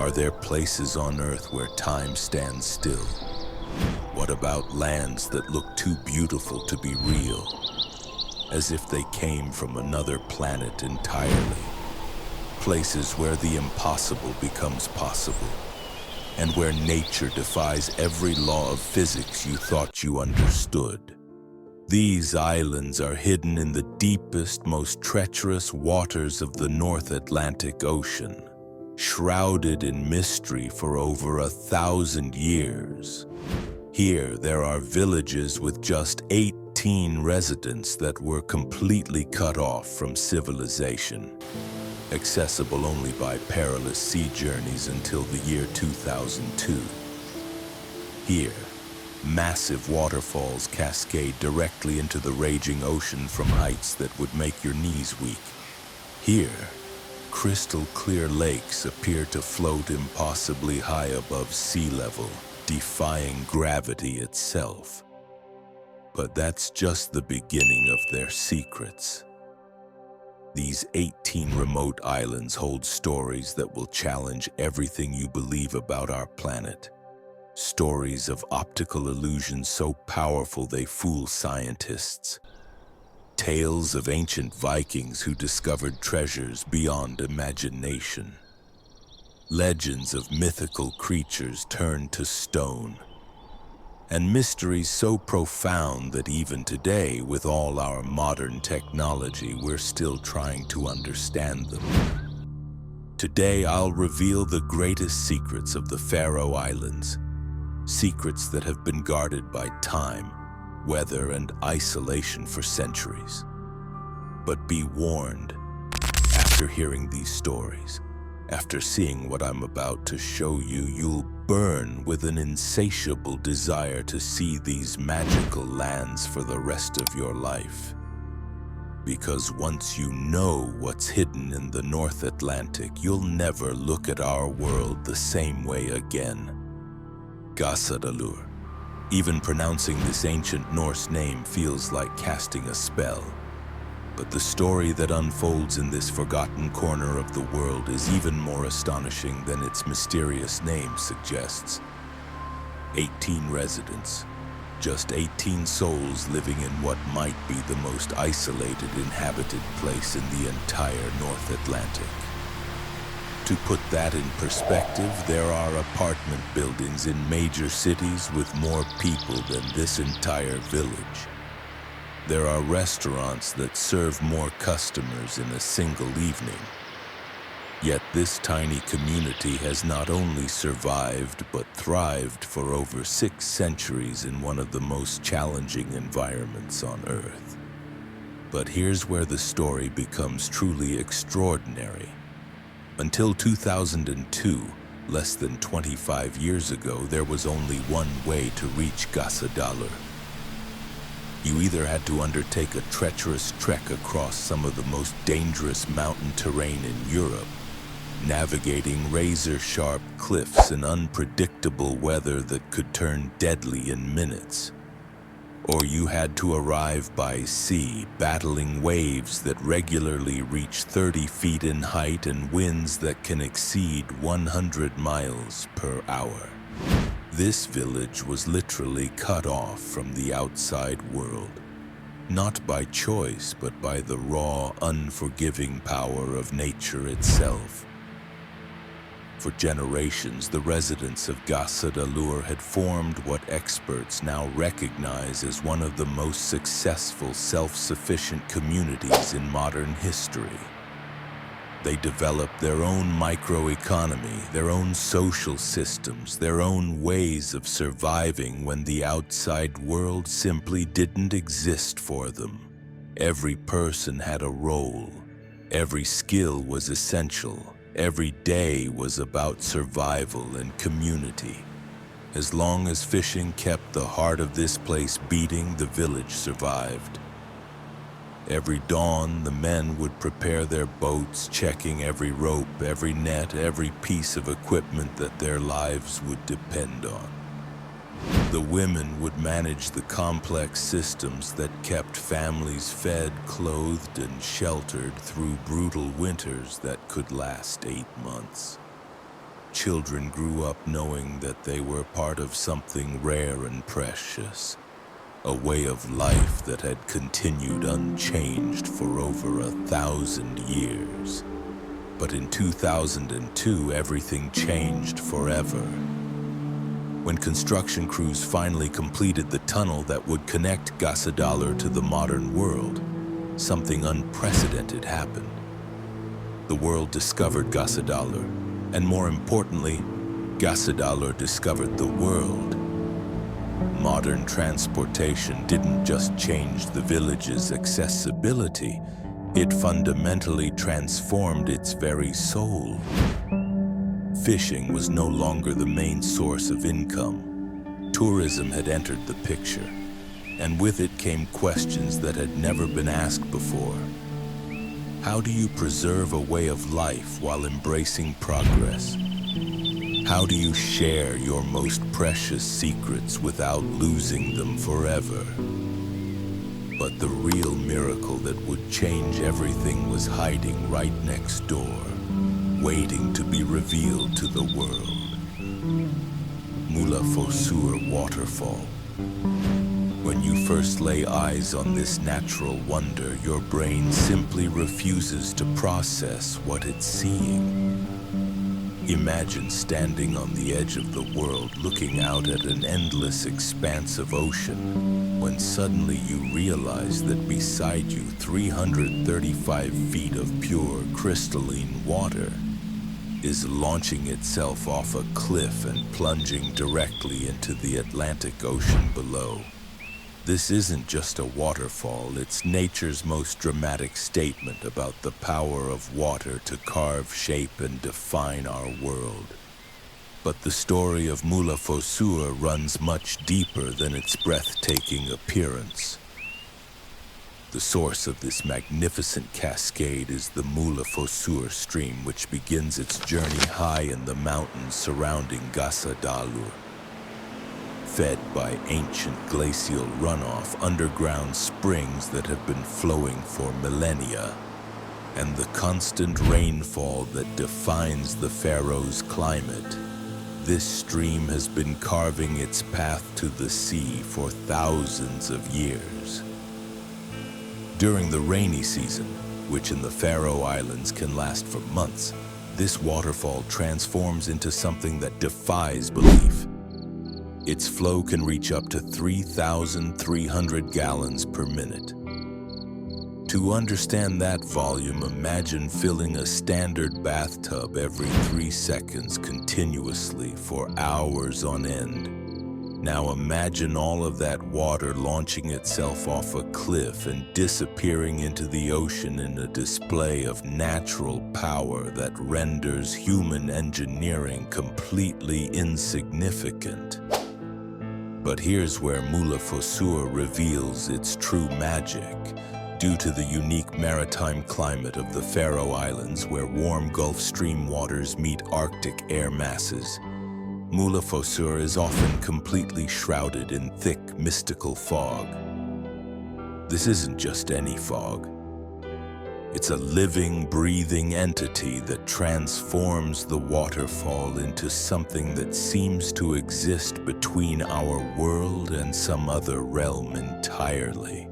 Are there places on Earth where time stands still? What about lands that look too beautiful to be real, as if they came from another planet entirely? Places where the impossible becomes possible, and where nature defies every law of physics you thought you understood. These islands are hidden in the deepest, most treacherous waters of the North Atlantic Ocean, shrouded in mystery for over 1,000 years. Here, there are villages with just 18 residents that were completely cut off from civilization, accessible only by perilous sea journeys until the year 2002. Here, massive waterfalls cascade directly into the raging ocean from heights that would make your knees weak. Here, crystal-clear lakes appear to float impossibly high above sea level, defying gravity itself. But that's just the beginning of their secrets. These 18 remote islands hold stories that will challenge everything you believe about our planet. Stories of optical illusions so powerful they fool scientists. Tales of ancient Vikings who discovered treasures beyond imagination. Legends of mythical creatures turned to stone. And mysteries so profound that even today, with all our modern technology, we're still trying to understand them. Today, I'll reveal the greatest secrets of the Faroe Islands. Secrets that have been guarded by time, weather, and isolation for centuries. But be warned, after hearing these stories, after seeing what I'm about to show you, you'll burn with an insatiable desire to see these magical lands for the rest of your life. Because once you know what's hidden in the North Atlantic, you'll never look at our world the same way again. Gasadalur. Even pronouncing this ancient Norse name feels like casting a spell. But the story that unfolds in this forgotten corner of the world is even more astonishing than its mysterious name suggests. 18 residents, just 18 souls living in what might be the most isolated inhabited place in the entire North Atlantic. To put that in perspective, there are apartment buildings in major cities with more people than this entire village. There are restaurants that serve more customers in a single evening. Yet this tiny community has not only survived but thrived for over 6 centuries in one of the most challenging environments on Earth. But here's where the story becomes truly extraordinary. Until 2002, less than 25 years ago, there was only one way to reach Gasadalur. You either had to undertake a treacherous trek across some of the most dangerous mountain terrain in Europe, navigating razor-sharp cliffs and unpredictable weather that could turn deadly in minutes. Or you had to arrive by sea, battling waves that regularly reach 30 feet in height and winds that can exceed 100 miles per hour. This village was literally cut off from the outside world, not by choice, but by the raw, unforgiving power of nature itself. For generations, the residents of Gasadalur had formed what experts now recognize as one of the most successful self-sufficient communities in modern history. They developed their own microeconomy, their own social systems, their own ways of surviving when the outside world simply didn't exist for them. Every person had a role. Every skill was essential. Every day was about survival and community. As long as fishing kept the heart of this place beating, the village survived. Every dawn, the men would prepare their boats, checking every rope, every net, every piece of equipment that their lives would depend on. The women would manage the complex systems that kept families fed, clothed, and sheltered through brutal winters that could last 8 months. children grew up knowing that they were part of something rare and precious, a way of life that had continued unchanged for over 1,000 years. But in 2002, everything changed forever. When construction crews finally completed the tunnel that would connect Gasadalur to the modern world, something unprecedented happened. The world discovered Gasadalur, and more importantly, Gasadalur discovered the world. Modern transportation didn't just change the village's accessibility, it fundamentally transformed its very soul. Fishing was no longer the main source of income. Tourism had entered the picture, and with it came questions that had never been asked before. How do you preserve a way of life while embracing progress? How do you share your most precious secrets without losing them forever? But the real miracle that would change everything was hiding right next door, waiting to be revealed to the world. Múlafossur Waterfall. When you first lay eyes on this natural wonder, your brain simply refuses to process what it's seeing. Imagine standing on the edge of the world, looking out at an endless expanse of ocean, when suddenly you realize that beside you, 335 feet of pure crystalline water is launching itself off a cliff and plunging directly into the Atlantic Ocean below. This isn't just a waterfall, it's nature's most dramatic statement about the power of water to carve shape and define our world. But the story of Múlafossur runs much deeper than its breathtaking appearance. The source of this magnificent cascade is the Múlafossur stream, which begins its journey high in the mountains surrounding Gasadalur. Fed by ancient glacial runoff, underground springs that have been flowing for millennia, and the constant rainfall that defines the Faroes' climate, this stream has been carving its path to the sea for thousands of years. During the rainy season, which in the Faroe Islands can last for months, this waterfall transforms into something that defies belief. Its flow can reach up to 3,300 gallons per minute. To understand that volume, imagine filling a standard bathtub every 3 seconds continuously for hours on end. Now imagine all of that water launching itself off a cliff and disappearing into the ocean in a display of natural power that renders human engineering completely insignificant. But here's where Múlafossur reveals its true magic. Due to the unique maritime climate of the Faroe Islands, where warm Gulf Stream waters meet Arctic air masses, Múlafossur is often completely shrouded in thick, mystical fog. This isn't just any fog. It's a living, breathing entity that transforms the waterfall into something that seems to exist between our world and some other realm entirely.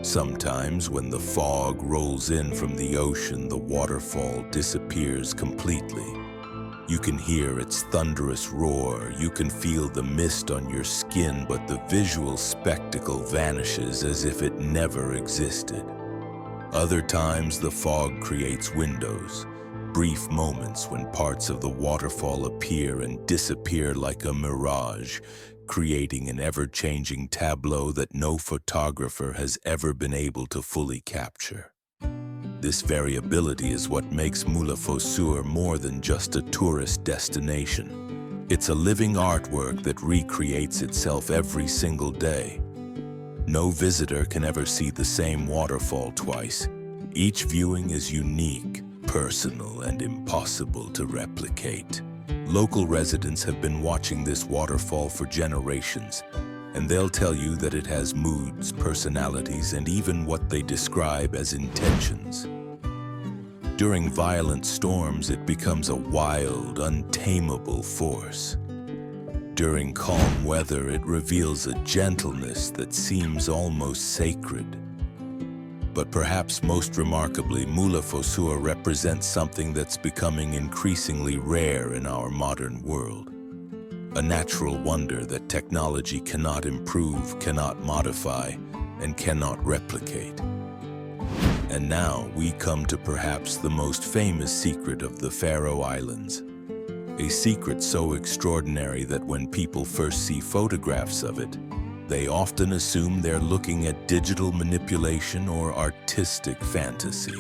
Sometimes when the fog rolls in from the ocean, the waterfall disappears completely. You can hear its thunderous roar, you can feel the mist on your skin, but the visual spectacle vanishes as if it never existed. Other times, the fog creates windows, brief moments when parts of the waterfall appear and disappear like a mirage, creating an ever-changing tableau that no photographer has ever been able to fully capture. This variability is what makes Múlafossur more than just a tourist destination. It's a living artwork that recreates itself every single day. No visitor can ever see the same waterfall twice. Each viewing is unique, personal, and impossible to replicate. Local residents have been watching this waterfall for generations, and they'll tell you that it has moods, personalities, and even what they describe as intentions. During violent storms, it becomes a wild, untamable force. During calm weather, it reveals a gentleness that seems almost sacred. But perhaps most remarkably, Múlafossur represents something that's becoming increasingly rare in our modern world. A natural wonder that technology cannot improve, cannot modify, and cannot replicate. And now we come to perhaps the most famous secret of the Faroe Islands. A secret so extraordinary that when people first see photographs of it, they often assume they're looking at digital manipulation or artistic fantasy.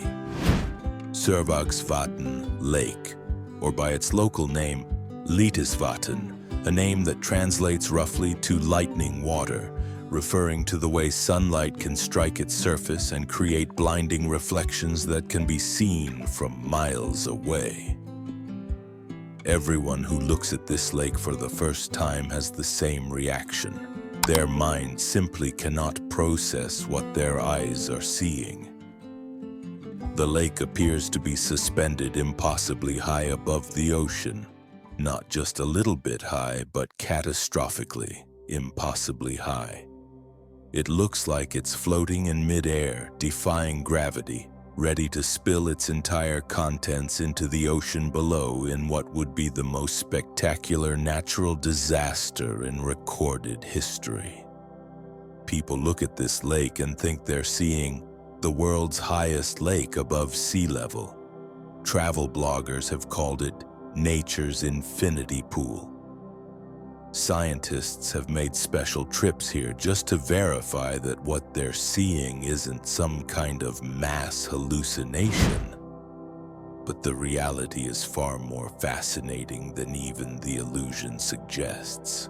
Sørvágsvatn Lake, or by its local name, Litisvatn, a name that translates roughly to lightning water, referring to the way sunlight can strike its surface and create blinding reflections that can be seen from miles away. Everyone who looks at this lake for the first time has the same reaction. Their mind simply cannot process what their eyes are seeing. The lake appears to be suspended impossibly high above the ocean. Not just a little bit high, but catastrophically, impossibly high. It looks like it's floating in mid-air, defying gravity, ready to spill its entire contents into the ocean below in what would be the most spectacular natural disaster in recorded history. People look at this lake and think they're seeing the world's highest lake above sea level. Travel bloggers have called it nature's infinity pool. Scientists have made special trips here just to verify that what they're seeing isn't some kind of mass hallucination. But the reality is far more fascinating than even the illusion suggests.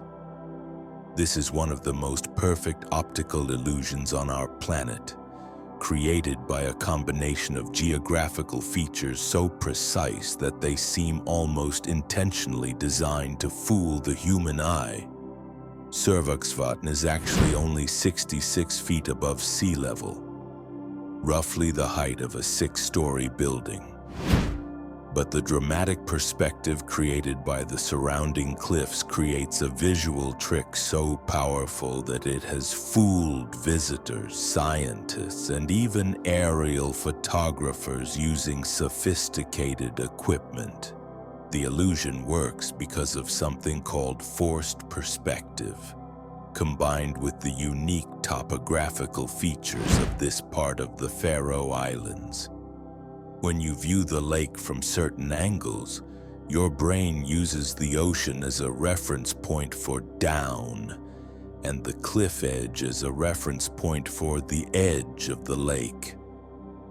This is one of the most perfect optical illusions on our planet, created by a combination of geographical features so precise that they seem almost intentionally designed to fool the human eye. Sørvágsvatn is actually only 66 feet above sea level, roughly the height of a 6-story building. But the dramatic perspective created by the surrounding cliffs creates a visual trick so powerful that it has fooled visitors, scientists, and even aerial photographers using sophisticated equipment. The illusion works because of something called forced perspective, combined with the unique topographical features of this part of the Faroe Islands. When you view the lake from certain angles, your brain uses the ocean as a reference point for down, and the cliff edge as a reference point for the edge of the lake.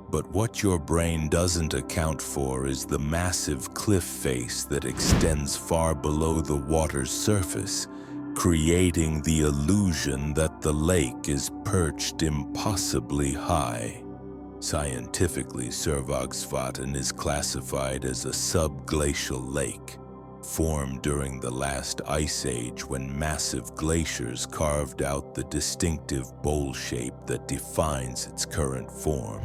But what your brain doesn't account for is the massive cliff face that extends far below the water's surface, creating the illusion that the lake is perched impossibly high. Scientifically, Sørvágsvatn is classified as a subglacial lake, formed during the last ice age when massive glaciers carved out the distinctive bowl shape that defines its current form.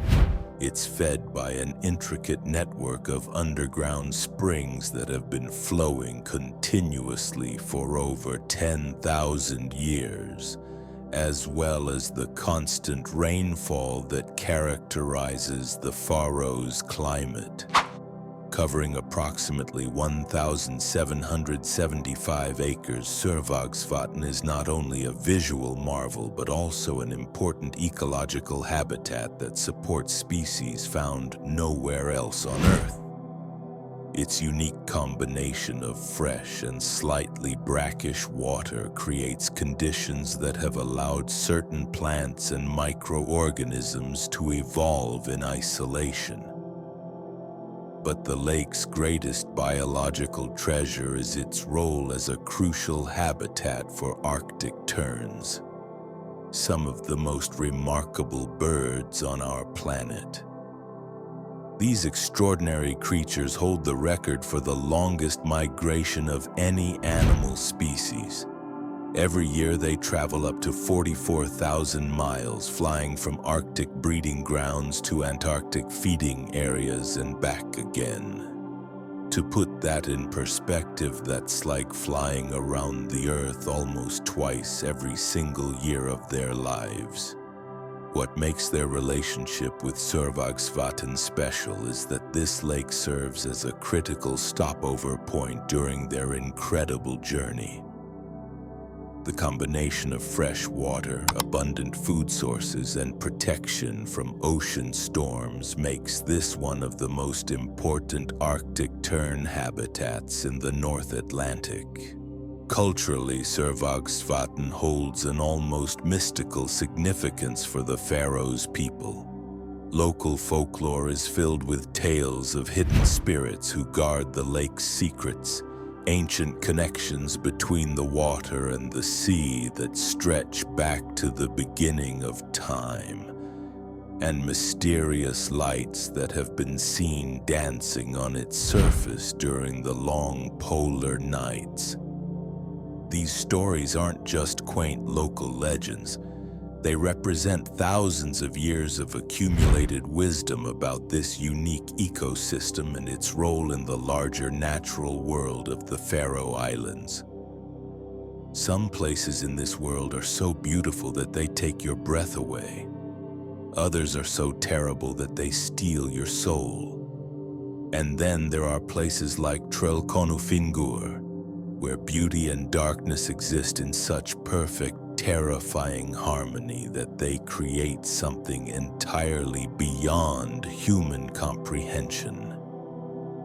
It's fed by an intricate network of underground springs that have been flowing continuously for over 10,000 years. As well as the constant rainfall that characterizes the Faroes climate. Covering approximately 1,775 acres, Sørvágsvatn is not only a visual marvel but also an important ecological habitat that supports species found nowhere else on Earth. Its unique combination of fresh and slightly brackish water creates conditions that have allowed certain plants and microorganisms to evolve in isolation. But the lake's greatest biological treasure is its role as a crucial habitat for Arctic terns, some of the most remarkable birds on our planet. These extraordinary creatures hold the record for the longest migration of any animal species. Every year they travel up to 44,000 miles, flying from Arctic breeding grounds to Antarctic feeding areas and back again. To put that in perspective, that's like flying around the Earth almost twice every single year of their lives. What makes their relationship with Sørvágsvatn special is that this lake serves as a critical stopover point during their incredible journey. The combination of fresh water, abundant food sources, and protection from ocean storms makes this one of the most important Arctic tern habitats in the North Atlantic. Culturally, Sørvágsvatn holds an almost mystical significance for the Faroes people. Local folklore is filled with tales of hidden spirits who guard the lake's secrets, ancient connections between the water and the sea that stretch back to the beginning of time, and mysterious lights that have been seen dancing on its surface during the long polar nights. These stories aren't just quaint local legends. They represent thousands of years of accumulated wisdom about this unique ecosystem and its role in the larger natural world of the Faroe Islands. Some places in this world are so beautiful that they take your breath away. Others are so terrible that they steal your soul. And then there are places like Trøllkonufingur, where beauty and darkness exist in such perfect, terrifying harmony that they create something entirely beyond human comprehension.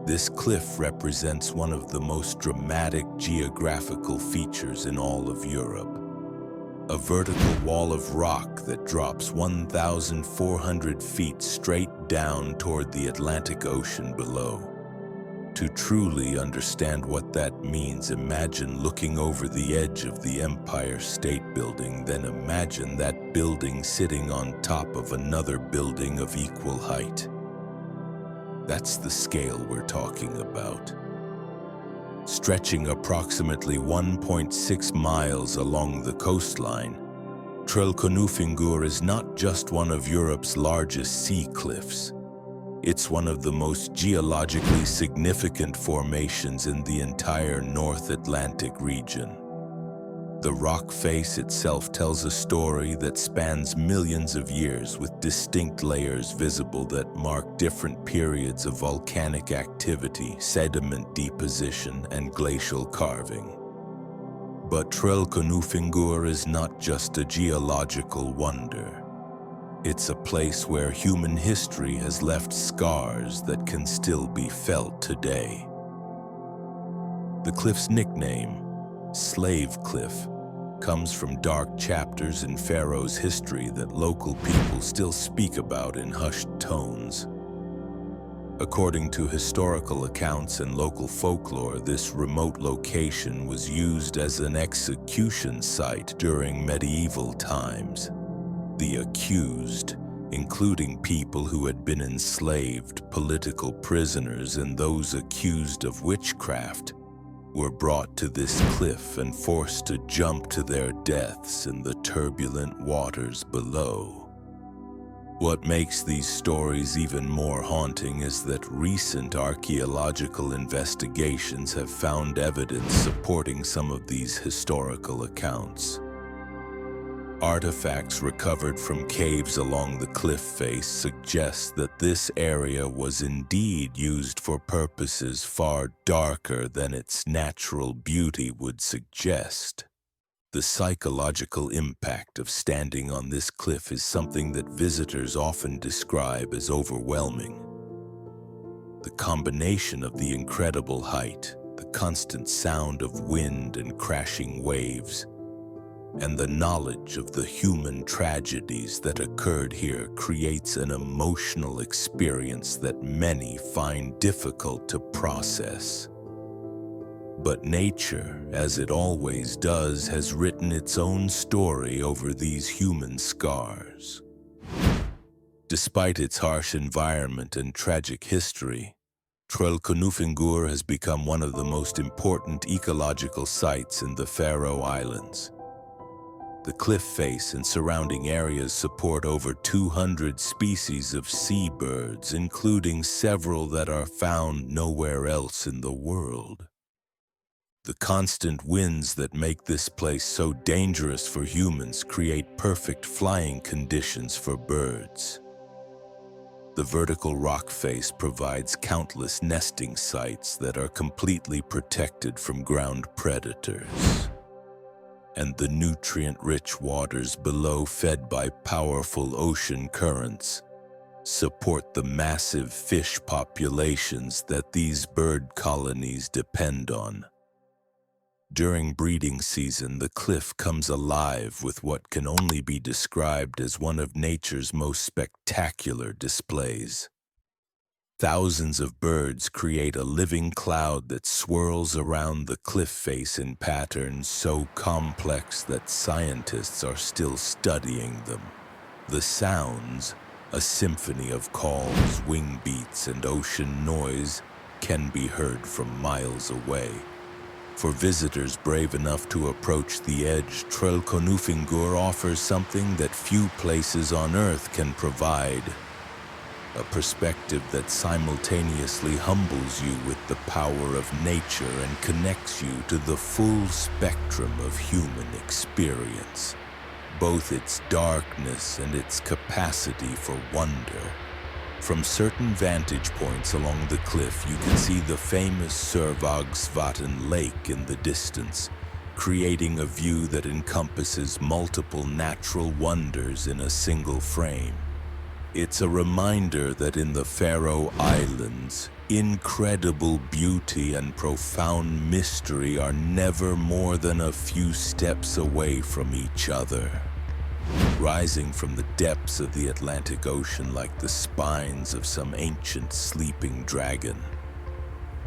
This cliff represents one of the most dramatic geographical features in all of Europe. A vertical wall of rock that drops 1,400 feet straight down toward the Atlantic Ocean below. To truly understand what that means, imagine looking over the edge of the Empire State Building, then imagine that building sitting on top of another building of equal height. That's the scale we're talking about. Stretching approximately 1.6 miles along the coastline, Trøllkonufingur is not just one of Europe's largest sea cliffs. It's one of the most geologically significant formations in the entire North Atlantic region. The rock face itself tells a story that spans millions of years, with distinct layers visible that mark different periods of volcanic activity, sediment deposition, and glacial carving. But Trøllkonufingur is not just a geological wonder. It's a place where human history has left scars that can still be felt today. The cliff's nickname, Slave Cliff, comes from dark chapters in Faroe's history that local people still speak about in hushed tones. According to historical accounts and local folklore, this remote location was used as an execution site during medieval times. The accused, including people who had been enslaved, political prisoners, and those accused of witchcraft, were brought to this cliff and forced to jump to their deaths in the turbulent waters below. What makes these stories even more haunting is that recent archaeological investigations have found evidence supporting some of these historical accounts. Artifacts recovered from caves along the cliff face suggest that this area was indeed used for purposes far darker than its natural beauty would suggest. The psychological impact of standing on this cliff is something that visitors often describe as overwhelming. The combination of the incredible height, the constant sound of wind and crashing waves, and the knowledge of the human tragedies that occurred here creates an emotional experience that many find difficult to process. But nature, as it always does, has written its own story over these human scars. Despite its harsh environment and tragic history, Trøllkonufingur has become one of the most important ecological sites in the Faroe Islands. The cliff face and surrounding areas support over 200 species of seabirds, including several that are found nowhere else in the world. The constant winds that make this place so dangerous for humans create perfect flying conditions for birds. The vertical rock face provides countless nesting sites that are completely protected from ground predators. And the nutrient-rich waters below, fed by powerful ocean currents, support the massive fish populations that these bird colonies depend on. During breeding season, the cliff comes alive with what can only be described as one of nature's most spectacular displays. Thousands of birds create a living cloud that swirls around the cliff face in patterns so complex that scientists are still studying them. The sounds, a symphony of calls, wing beats, and ocean noise, can be heard from miles away. For visitors brave enough to approach the edge, Trøllkonufingur offers something that few places on Earth can provide. A perspective that simultaneously humbles you with the power of nature and connects you to the full spectrum of human experience, both its darkness and its capacity for wonder. From certain vantage points along the cliff, you can see the famous Sørvágsvatn lake in the distance, creating a view that encompasses multiple natural wonders in a single frame. It's a reminder that in the Faroe Islands, incredible beauty and profound mystery are never more than a few steps away from each other. Rising from the depths of the Atlantic Ocean like the spines of some ancient sleeping dragon,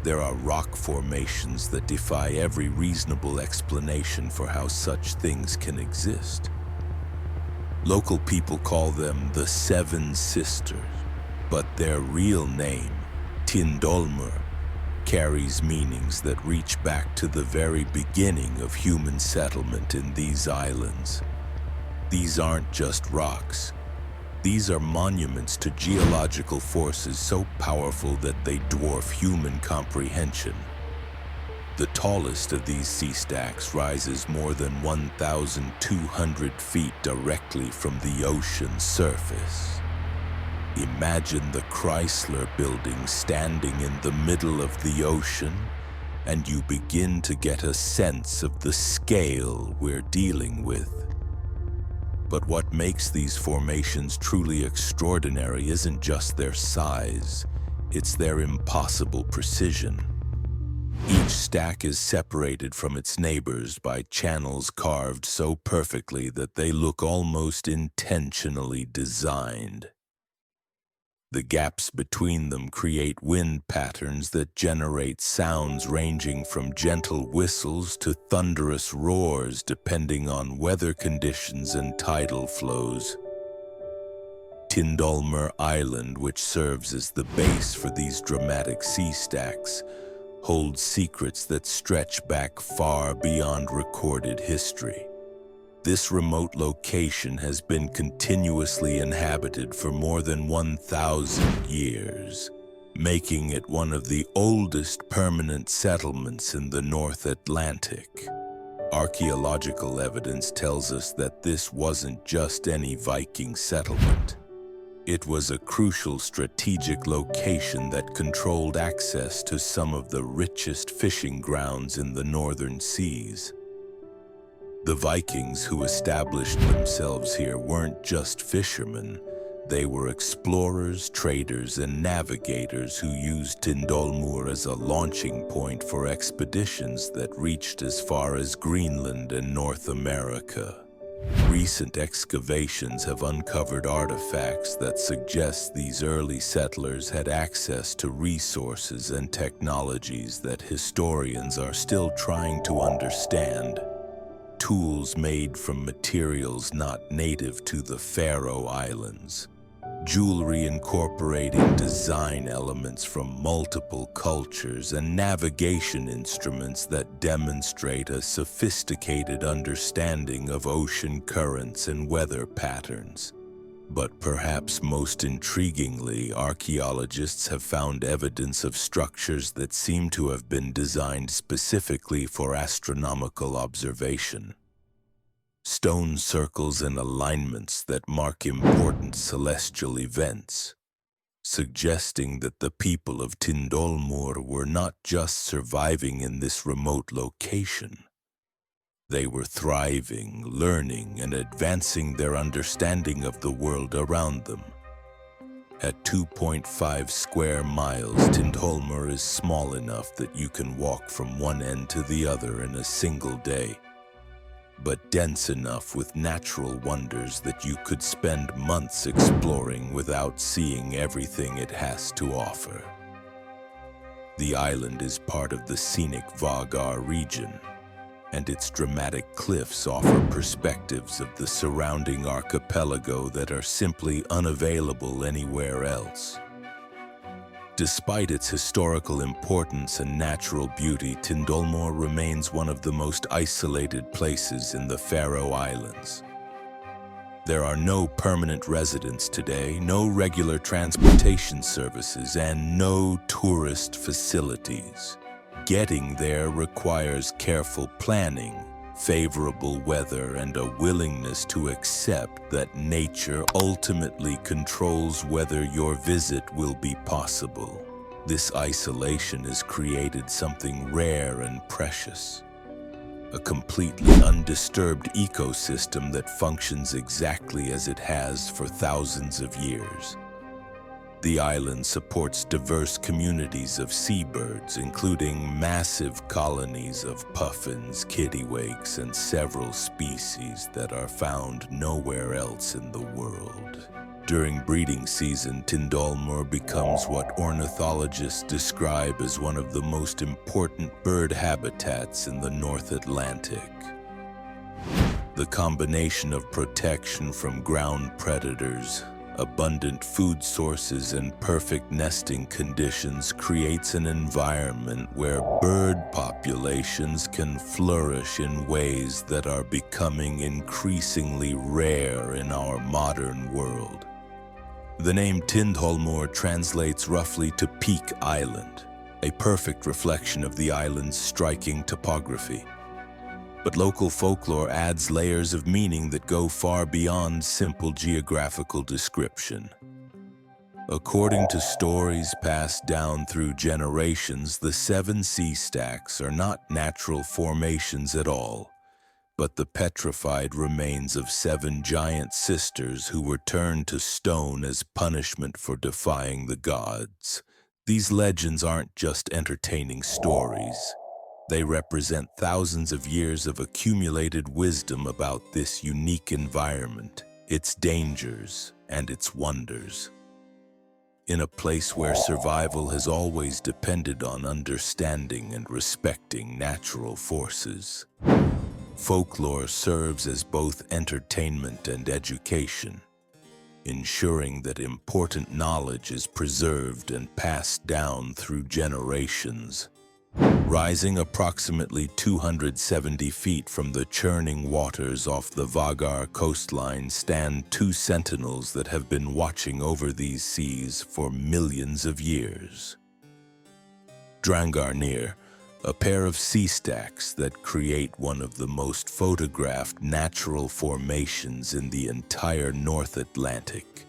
there are rock formations that defy every reasonable explanation for how such things can exist. Local people call them the Seven Sisters, but their real name, Tindhólmur, carries meanings that reach back to the very beginning of human settlement in these islands. These aren't just rocks. These are monuments to geological forces so powerful that they dwarf human comprehension. The tallest of these sea stacks rises more than 1,200 feet directly from the ocean's surface. Imagine the Chrysler Building standing in the middle of the ocean, and you begin to get a sense of the scale we're dealing with. But what makes these formations truly extraordinary isn't just their size, it's their impossible precision. Each stack is separated from its neighbors by channels carved so perfectly that they look almost intentionally designed. The gaps between them create wind patterns that generate sounds ranging from gentle whistles to thunderous roars depending on weather conditions and tidal flows. Tindhólmur Island, which serves as the base for these dramatic sea stacks, holds secrets that stretch back far beyond recorded history. This remote location has been continuously inhabited for more than 1,000 years, making it one of the oldest permanent settlements in the North Atlantic. Archaeological evidence tells us that this wasn't just any Viking settlement. It was a crucial strategic location that controlled access to some of the richest fishing grounds in the northern seas. The Vikings who established themselves here weren't just fishermen. They were explorers, traders, and navigators who used Tindhólmur as a launching point for expeditions that reached as far as Greenland and North America. Recent excavations have uncovered artifacts that suggest these early settlers had access to resources and technologies that historians are still trying to understand. Tools made from materials not native to the Faroe Islands, Jewelry incorporating design elements from multiple cultures and navigation instruments that demonstrate a sophisticated understanding of ocean currents and weather patterns. But perhaps most intriguingly, archaeologists have found evidence of structures that seem to have been designed specifically for astronomical observation. Stone circles and alignments that mark important celestial events, suggesting that the people of Tindhólmur were not just surviving in this remote location. They were thriving, learning, and advancing their understanding of the world around them. At 2.5 square miles, Tindhólmur is small enough that you can walk from one end to the other in a single day, but dense enough with natural wonders that you could spend months exploring without seeing everything it has to offer. The island is part of the scenic Vágar region, and its dramatic cliffs offer perspectives of the surrounding archipelago that are simply unavailable anywhere else. Despite its historical importance and natural beauty, Tindhólmur remains one of the most isolated places in the Faroe Islands. There are no permanent residents today, no regular transportation services, and no tourist facilities. Getting there requires careful planning, favorable weather, and a willingness to accept that nature ultimately controls whether your visit will be possible. This isolation has created something rare and precious, a completely undisturbed ecosystem that functions exactly as it has for thousands of years. The island supports diverse communities of seabirds, including massive colonies of puffins, kittiwakes, and several species that are found nowhere else in the world. During breeding season, Tindhólmur becomes what ornithologists describe as one of the most important bird habitats in the North Atlantic. The combination of protection from ground predators, abundant food sources, and perfect nesting conditions creates an environment where bird populations can flourish in ways that are becoming increasingly rare in our modern world. The name Tindhólmur translates roughly to Peak Island, a perfect reflection of the island's striking topography. But local folklore adds layers of meaning that go far beyond simple geographical description. According to stories passed down through generations, the 7 sea stacks are not natural formations at all, but the petrified remains of 7 giant sisters who were turned to stone as punishment for defying the gods. These legends aren't just entertaining stories. They represent thousands of years of accumulated wisdom about this unique environment, its dangers, and its wonders. In a place where survival has always depended on understanding and respecting natural forces, folklore serves as both entertainment and education, ensuring that important knowledge is preserved and passed down through generations. Rising approximately 270 feet from the churning waters off the Vágar coastline stand 2 sentinels that have been watching over these seas for millions of years. Drangarnir, a pair of sea stacks that create one of the most photographed natural formations in the entire North Atlantic,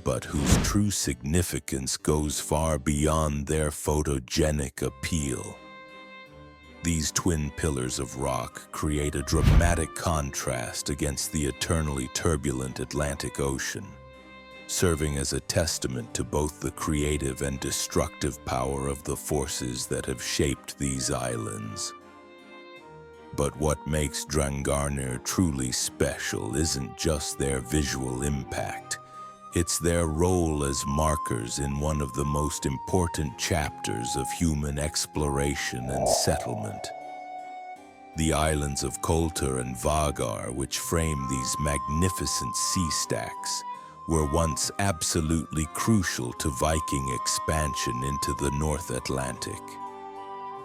but whose true significance goes far beyond their photogenic appeal. These twin pillars of rock create a dramatic contrast against the eternally turbulent Atlantic Ocean, serving as a testament to both the creative and destructive power of the forces that have shaped these islands. But what makes Drangarnir truly special isn't just their visual impact. It's their role as markers in one of the most important chapters of human exploration and settlement. The islands of Koltur and Vágar, which frame these magnificent sea stacks, were once absolutely crucial to Viking expansion into the North Atlantic.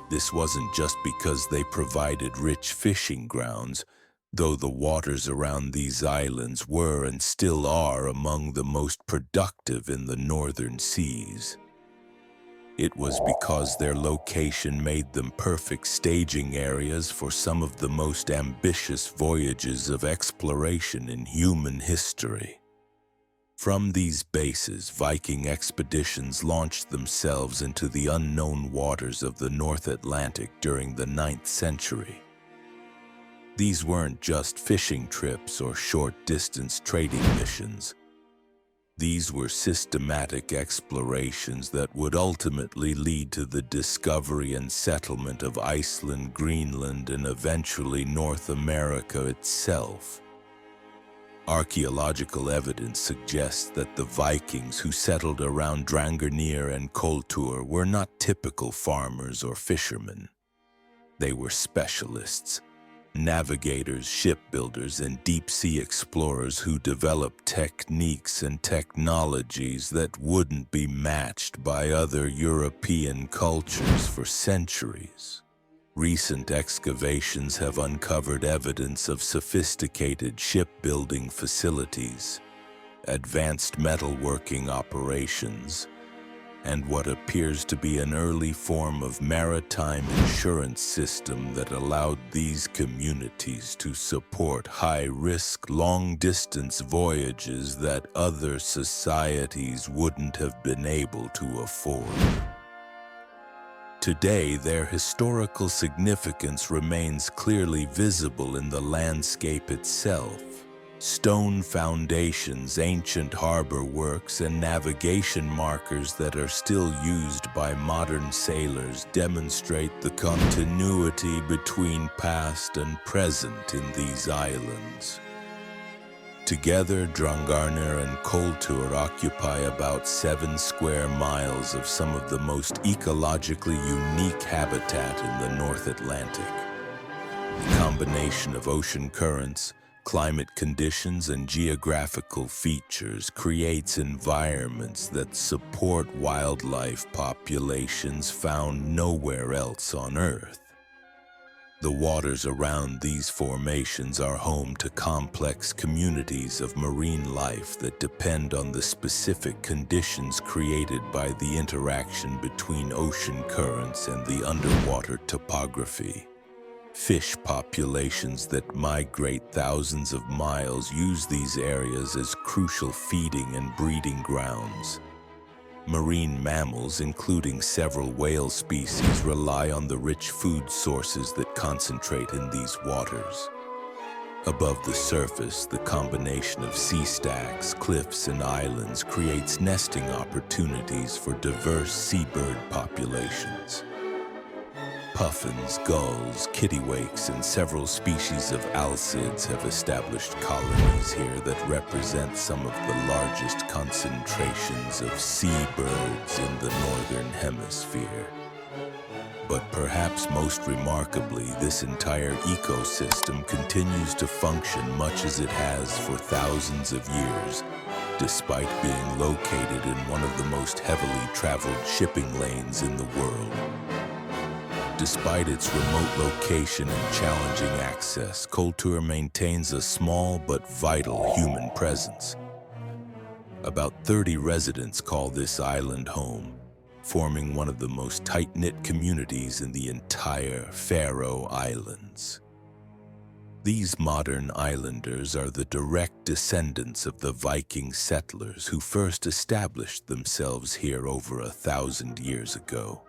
This wasn't just because they provided rich fishing grounds, though the waters around these islands were and still are among the most productive in the northern seas. It was because their location made them perfect staging areas for some of the most ambitious voyages of exploration in human history. From these bases, Viking expeditions launched themselves into the unknown waters of the North Atlantic during the 9th century. These weren't just fishing trips or short-distance trading missions. These were systematic explorations that would ultimately lead to the discovery and settlement of Iceland, Greenland, and eventually North America itself. Archaeological evidence suggests that the Vikings who settled around Drangarnir and Koltur were not typical farmers or fishermen. They were specialists, navigators, shipbuilders, and deep-sea explorers who developed techniques and technologies that wouldn't be matched by other European cultures for centuries. Recent excavations have uncovered evidence of sophisticated shipbuilding facilities, advanced metalworking operations, and what appears to be an early form of maritime insurance system that allowed these communities to support high-risk, long-distance voyages that other societies wouldn't have been able to afford. Today, their historical significance remains clearly visible in the landscape itself. Stone foundations, ancient harbor works, and navigation markers that are still used by modern sailors demonstrate the continuity between past and present in these islands. Together, Drangarnir and Koltur occupy about 7 square miles of some of the most ecologically unique habitat in the North Atlantic. The combination of ocean currents, climate conditions, and geographical features creates environments that support wildlife populations found nowhere else on Earth. The waters around these formations are home to complex communities of marine life that depend on the specific conditions created by the interaction between ocean currents and the underwater topography. Fish populations that migrate thousands of miles use these areas as crucial feeding and breeding grounds. Marine mammals, including several whale species, rely on the rich food sources that concentrate in these waters. Above the surface, the combination of sea stacks, cliffs, and islands creates nesting opportunities for diverse seabird populations. Puffins, gulls, kittiwakes, and several species of alcids have established colonies here that represent some of the largest concentrations of seabirds in the northern hemisphere. But perhaps most remarkably, this entire ecosystem continues to function much as it has for thousands of years, despite being located in one of the most heavily traveled shipping lanes in the world. Despite its remote location and challenging access, Koltur maintains a small but vital human presence. About 30 residents call this island home, forming one of the most tight-knit communities in the entire Faroe Islands. These modern islanders are the direct descendants of the Viking settlers who first established themselves here over 1,000 years ago.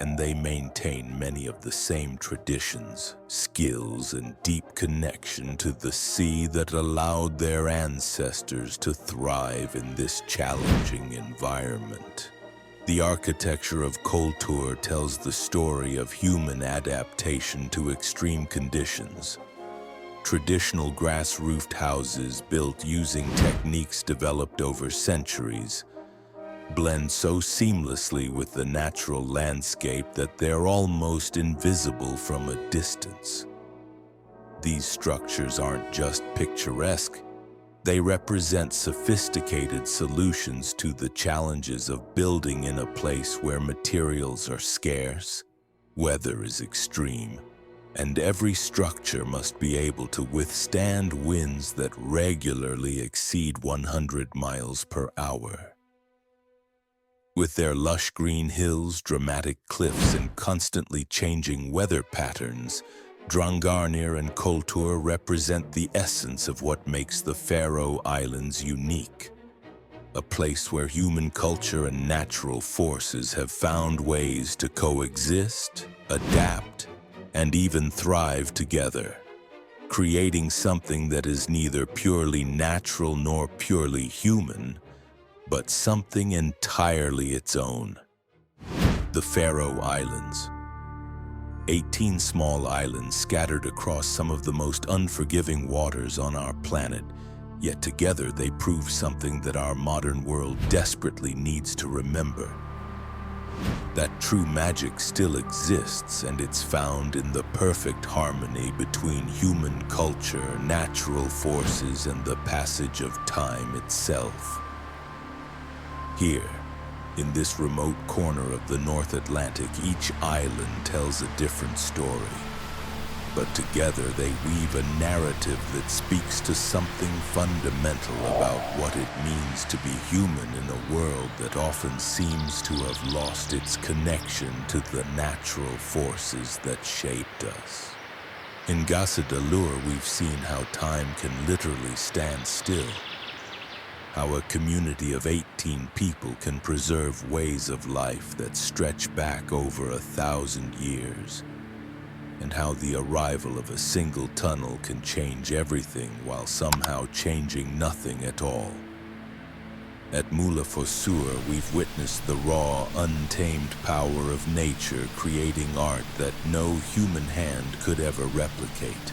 And they maintain many of the same traditions, skills, and deep connection to the sea that allowed their ancestors to thrive in this challenging environment. The architecture of Koltur tells the story of human adaptation to extreme conditions. Traditional grass-roofed houses built using techniques developed over centuries blend so seamlessly with the natural landscape that they're almost invisible from a distance. These structures aren't just picturesque, They represent sophisticated solutions to the challenges of building in a place where materials are scarce, weather is extreme, and every structure must be able to withstand winds that regularly exceed 100 miles per hour. With their lush green hills, dramatic cliffs, and constantly changing weather patterns, Drangarnir and Koltur represent the essence of what makes the Faroe Islands unique. A place where human culture and natural forces have found ways to coexist, adapt, and even thrive together, creating something that is neither purely natural nor purely human, but something entirely its own. The Faroe Islands. 18 small islands scattered across some of the most unforgiving waters on our planet, yet together they prove something that our modern world desperately needs to remember. That true magic still exists, and it's found in the perfect harmony between human culture, natural forces, and the passage of time itself. Here, in this remote corner of the North Atlantic, each island tells a different story. But together they weave a narrative that speaks to something fundamental about what it means to be human in a world that often seems to have lost its connection to the natural forces that shaped us. In Gasadalur, we've seen how time can literally stand still. How a community of 18 people can preserve ways of life that stretch back over 1,000 years, and how the arrival of a single tunnel can change everything while somehow changing nothing at all. At Múlafossur, we've witnessed the raw, untamed power of nature creating art that no human hand could ever replicate.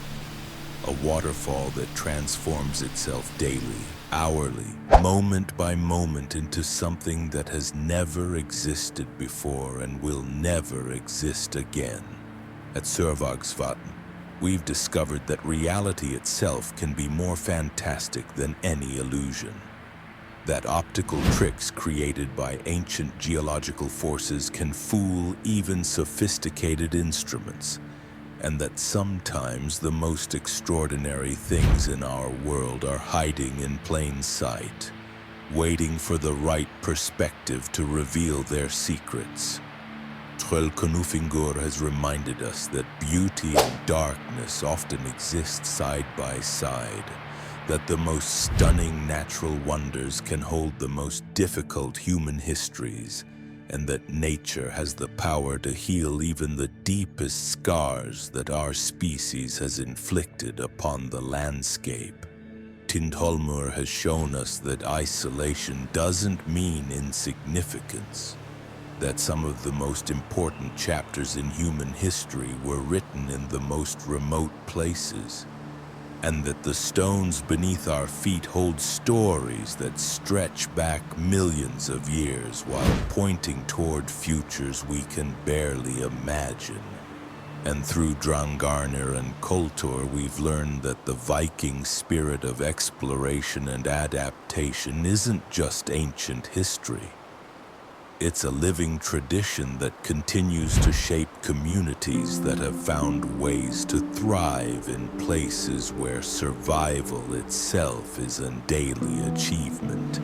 A waterfall that transforms itself daily, hourly, moment by moment into something that has never existed before and will never exist again. At Sørvágsvatn, we've discovered that reality itself can be more fantastic than any illusion. That optical tricks created by ancient geological forces can fool even sophisticated instruments, and that sometimes the most extraordinary things in our world are hiding in plain sight, waiting for the right perspective to reveal their secrets. Trøllkonufingur has reminded us that beauty and darkness often exist side by side, that the most stunning natural wonders can hold the most difficult human histories, and that nature has the power to heal even the deepest scars that our species has inflicted upon the landscape. Tindhólmur has shown us that isolation doesn't mean insignificance, that some of the most important chapters in human history were written in the most remote places, and that the stones beneath our feet hold stories that stretch back millions of years while pointing toward futures we can barely imagine. And through Drangarnir and Koltur, we've learned that the Viking spirit of exploration and adaptation isn't just ancient history. It's a living tradition that continues to shape communities that have found ways to thrive in places where survival itself is a daily achievement.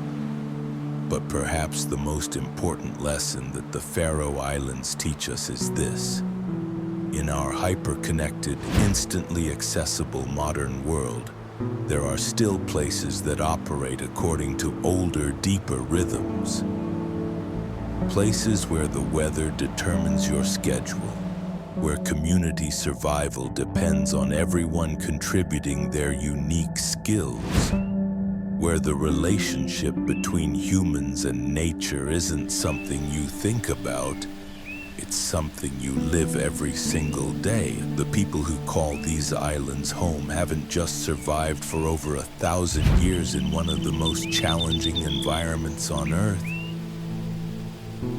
But perhaps the most important lesson that the Faroe Islands teach us is this. In our hyper-connected, instantly accessible modern world, there are still places that operate according to older, deeper rhythms. Places where the weather determines your schedule, where community survival depends on everyone contributing their unique skills, where the relationship between humans and nature isn't something you think about, it's something you live every single day. The people who call these islands home haven't just survived for over 1,000 years in one of the most challenging environments on Earth.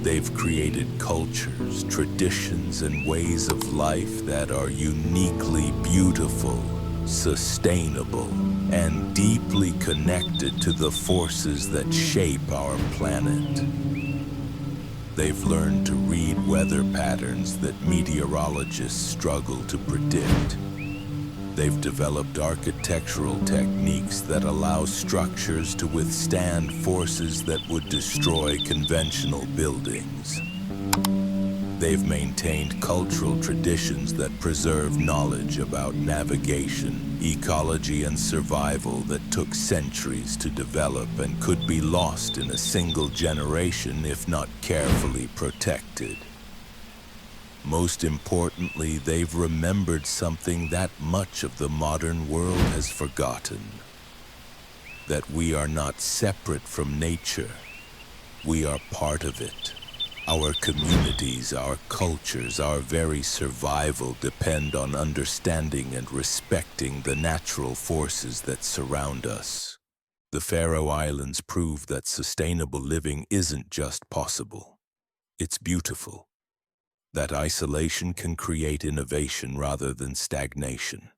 They've created cultures, traditions, and ways of life that are uniquely beautiful, sustainable, and deeply connected to the forces that shape our planet. They've learned to read weather patterns that meteorologists struggle to predict. They've developed architectural techniques that allow structures to withstand forces that would destroy conventional buildings. They've maintained cultural traditions that preserve knowledge about navigation, ecology, and survival that took centuries to develop and could be lost in a single generation if not carefully protected. Most importantly, they've remembered something that much of the modern world has forgotten: that we are not separate from nature. We are part of it. Our communities, our cultures, our very survival depend on understanding and respecting the natural forces that surround us. The Faroe Islands prove that sustainable living isn't just possible. It's beautiful. That isolation can create innovation rather than stagnation.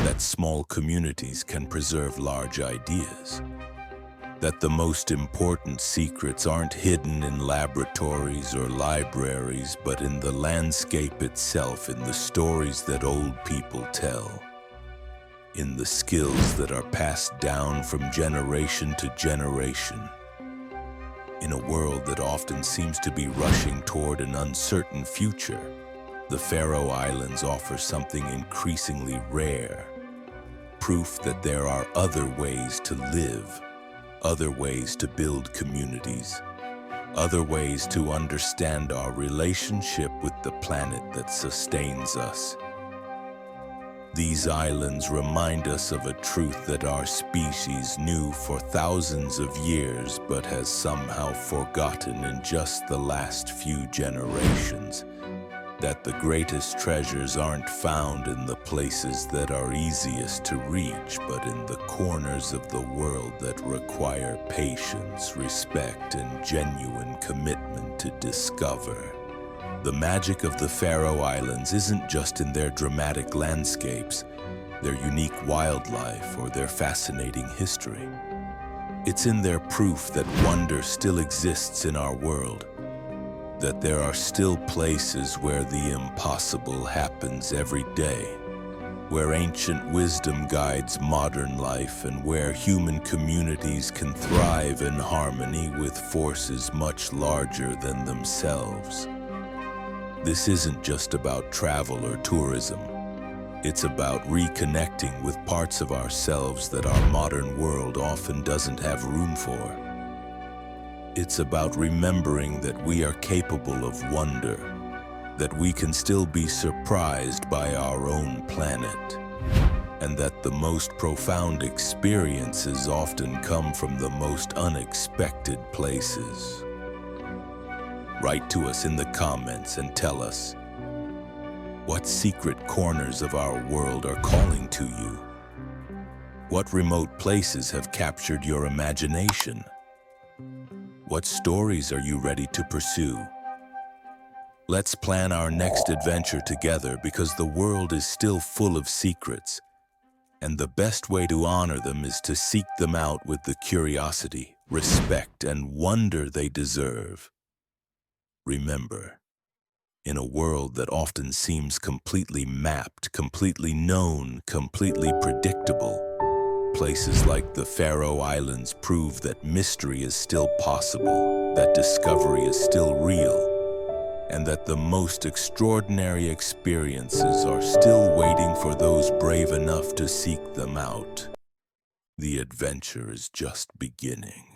That small communities can preserve large ideas. That the most important secrets aren't hidden in laboratories or libraries, but in the landscape itself, in the stories that old people tell, in the skills that are passed down from generation to generation. In a world that often seems to be rushing toward an uncertain future, the Faroe Islands offer something increasingly rare: proof that there are other ways to live, other ways to build communities, other ways to understand our relationship with the planet that sustains us. These islands remind us of a truth that our species knew for thousands of years but has somehow forgotten in just the last few generations. That the greatest treasures aren't found in the places that are easiest to reach, but in the corners of the world that require patience, respect, and genuine commitment to discover. The magic of the Faroe Islands isn't just in their dramatic landscapes, their unique wildlife, or their fascinating history. It's in their proof that wonder still exists in our world, that there are still places where the impossible happens every day, where ancient wisdom guides modern life, and where human communities can thrive in harmony with forces much larger than themselves. This isn't just about travel or tourism. It's about reconnecting with parts of ourselves that our modern world often doesn't have room for. It's about remembering that we are capable of wonder, that we can still be surprised by our own planet, and that the most profound experiences often come from the most unexpected places. Write to us in the comments and tell us, what secret corners of our world are calling to you? What remote places have captured your imagination? What stories are you ready to pursue? Let's plan our next adventure together, because the world is still full of secrets, and the best way to honor them is to seek them out with the curiosity, respect, and wonder they deserve. Remember, in a world that often seems completely mapped, completely known, completely predictable, places like the Faroe Islands prove that mystery is still possible, that discovery is still real, and that the most extraordinary experiences are still waiting for those brave enough to seek them out. The adventure is just beginning.